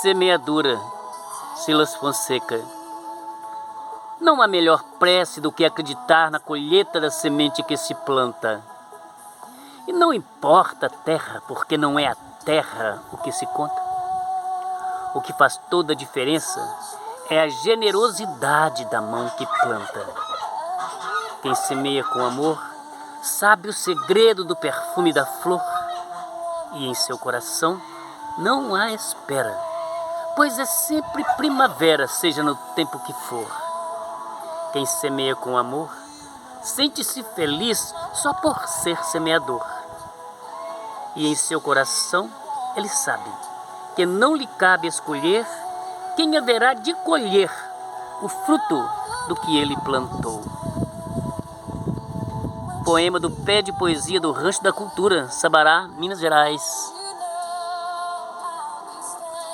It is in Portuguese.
Semeadura, Silas Fonseca. Não há melhor prece do que acreditar na colheita da semente que se planta. E não importa a terra, porque não é a terra o que se conta. O que faz toda a diferença é a generosidade da mão que planta. Quem semeia com amor sabe o segredo do perfume da flor, e em seu coração não há espera, pois é sempre primavera, seja no tempo que for. Quem semeia com amor sente-se feliz só por ser semeador, e em seu coração ele sabe que não lhe cabe escolher quem haverá de colher o fruto do que ele plantou. Poema do Pé de Poesia do Rancho da Cultura, Sabará, Minas Gerais.